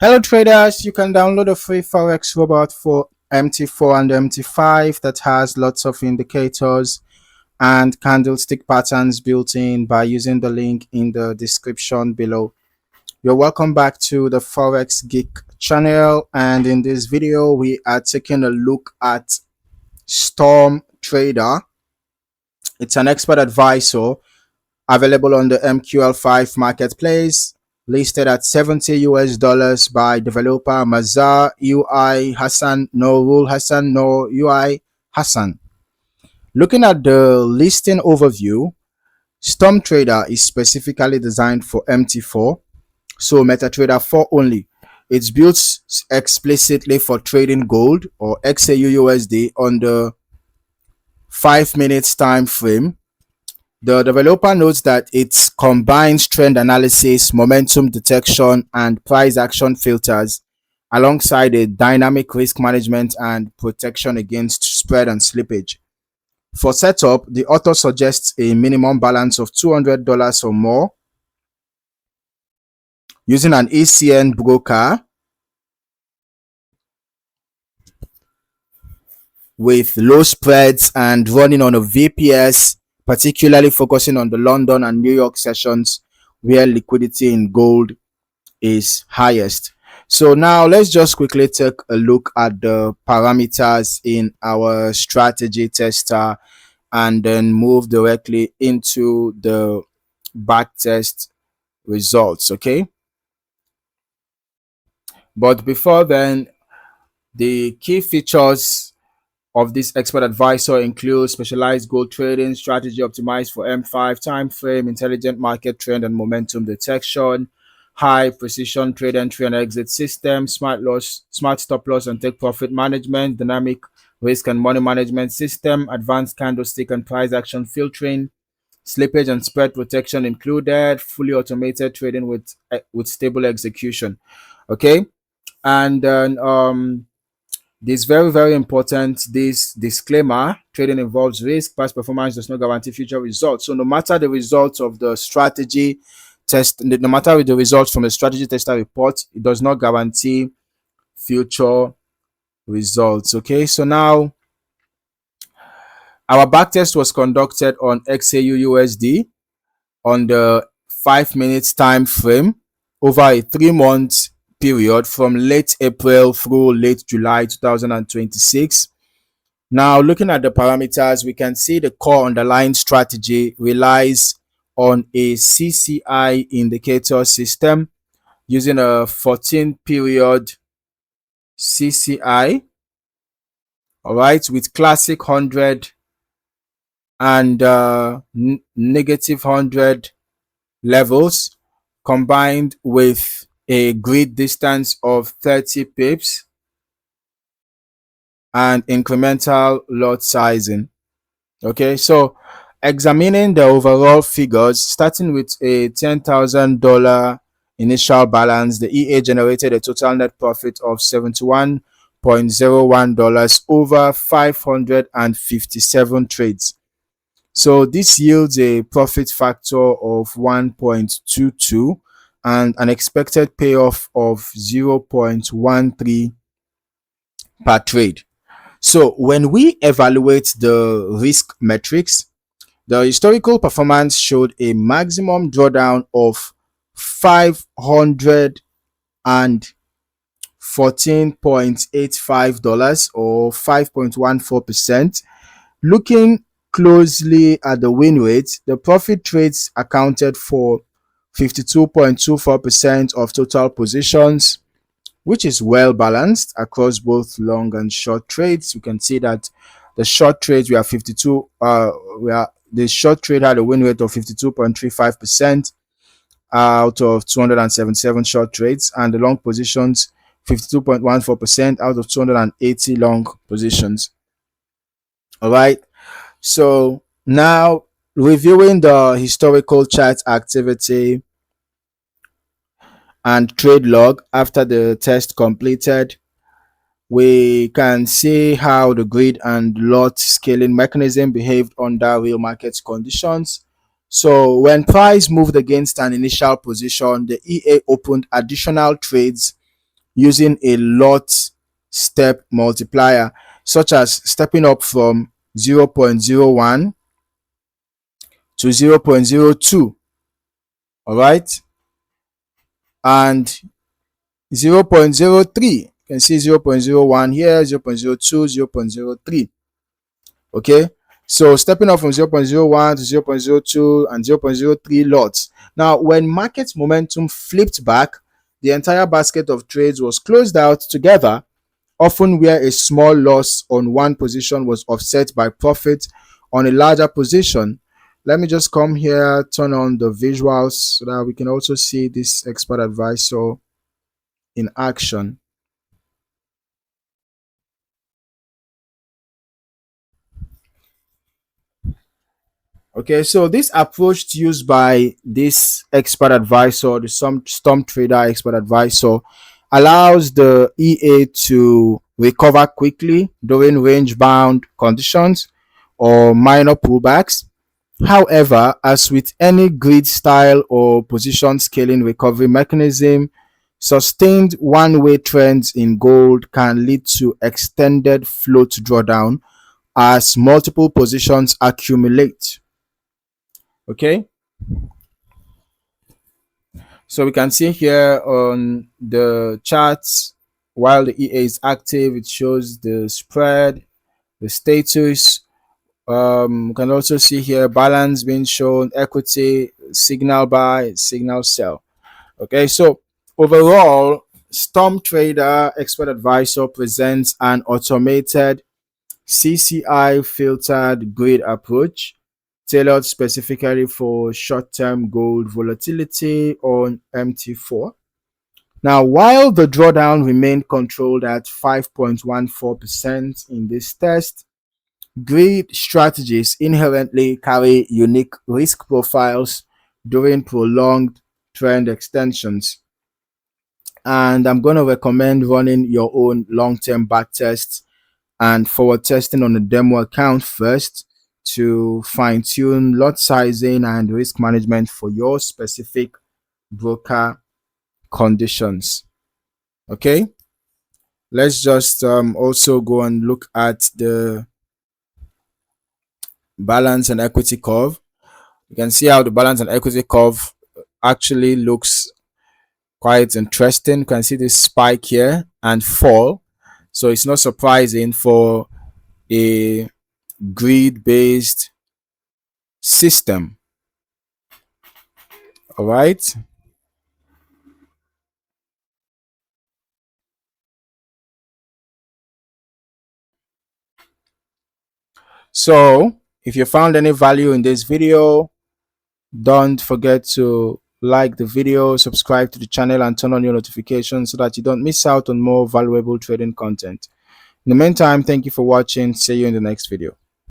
Hello traders, you can download a free Forex robot for MT4 and MT5 that has lots of indicators and candlestick patterns built in by using the link in the description below. You're welcome back to the Forex Geek channel, and in this video we are taking a look at StormTrader. It's an expert advisor available on the MQL5 Marketplace, listed at $70 by developer Mazhar UI Hassan Noorul Hassan Noor UI Hassan. Looking at the listing overview, StormTrader is specifically designed for MT4, so MetaTrader 4 only. It's built explicitly for trading gold or XAUUSD on the 5 minutes time frame. The developer notes that it combines trend analysis, momentum detection, and price action filters alongside a dynamic risk management and protection against spread and slippage. For setup, the author suggests a minimum balance of $200 or more using an ECN broker with low spreads and running on a VPS, particularly focusing on the London and New York sessions where liquidity in gold is highest. So now let's just quickly take a look at the parameters in our strategy tester and then move directly into the backtest results. Okay, but before then, the key features of this expert advisor include specialized gold trading strategy optimized for M5 time frame, intelligent market trend and momentum detection, high precision trade entry and exit system, smart stop loss and take profit management, dynamic risk and money management system, advanced candlestick and price action filtering, slippage and spread protection included, fully automated trading with stable execution. Okay, and then this very important, this disclaimer: trading involves risk, past performance does not guarantee future results. So no matter the results of the strategy test, no matter the results from the strategy tester report, it does not guarantee future results. Okay, so now our backtest was conducted on XAUUSD on the 5 minutes time frame over a 3-month period from late April through late July 2026. Now, looking at the parameters, we can see the core underlying strategy relies on a CCI indicator system using a 14-period CCI, all right, with classic 100 and negative 100 levels combined with a grid distance of 30 pips and incremental lot sizing. Okay, so examining the overall figures, starting with a $10,000 initial balance, the EA generated a total net profit of $71.01 over 557 trades. So this yields a profit factor of 1.22 and an expected payoff of 0.13 per trade. So when we evaluate the risk metrics, the historical performance showed a maximum drawdown of $514.85 or 5.14%. Looking closely at the win rate, the profit trades accounted for 52.24% of total positions, which is well balanced across both long and short trades. You can see that the short trades the short trade had a win rate of 52.35% out of 277 short trades, and the long positions 52.14% out of 280 long positions. All right, so now reviewing the historical chart activity and trade log after the test completed, we can see how the grid and lot scaling mechanism behaved under real market conditions. So when price moved against an initial position, the EA opened additional trades using a lot step multiplier, such as stepping up from 0.01 to 0.02. All right, and 0.03. You can see 0.01 here, 0.02, 0.03. Okay, so stepping up from 0.01 to 0.02 and 0.03 lots. Now, when market momentum flipped back, the entire basket of trades was closed out together, often where a small loss on one position was offset by profit on a larger position. Let me just come here, turn on the visuals so that we can also see this expert advisor in action. Okay, so this approach used by this expert advisor, the StormTrader expert advisor, allows the EA to recover quickly during range bound conditions or minor pullbacks. However, as with any grid style or position scaling recovery mechanism, sustained one-way trends in gold can lead to extended float drawdown as multiple positions accumulate. Okay, so we can see here on the charts, while the EA is active, it shows the spread, the status. We can also see here balance being shown, equity, signal buy, signal sell. Okay, so overall, StormTrader Expert Advisor presents an automated CCI filtered grid approach tailored specifically for short-term gold volatility on MT4. Now, while the drawdown remained controlled at 5.14% in this test, grid strategies inherently carry unique risk profiles during prolonged trend extensions. And I'm going to recommend running your own long-term backtests and forward testing on a demo account first to fine-tune lot sizing and risk management for your specific broker conditions. Okay, let's just also go and look at the balance and equity curve. You can see how the balance and equity curve actually looks quite interesting. You can see this spike here and fall, so it's not surprising for a grid based system. All right, so if you found any value in this video, don't forget to like the video, subscribe to the channel, and turn on your notifications so that you don't miss out on more valuable trading content. In the meantime, thank you for watching. See you in the next video.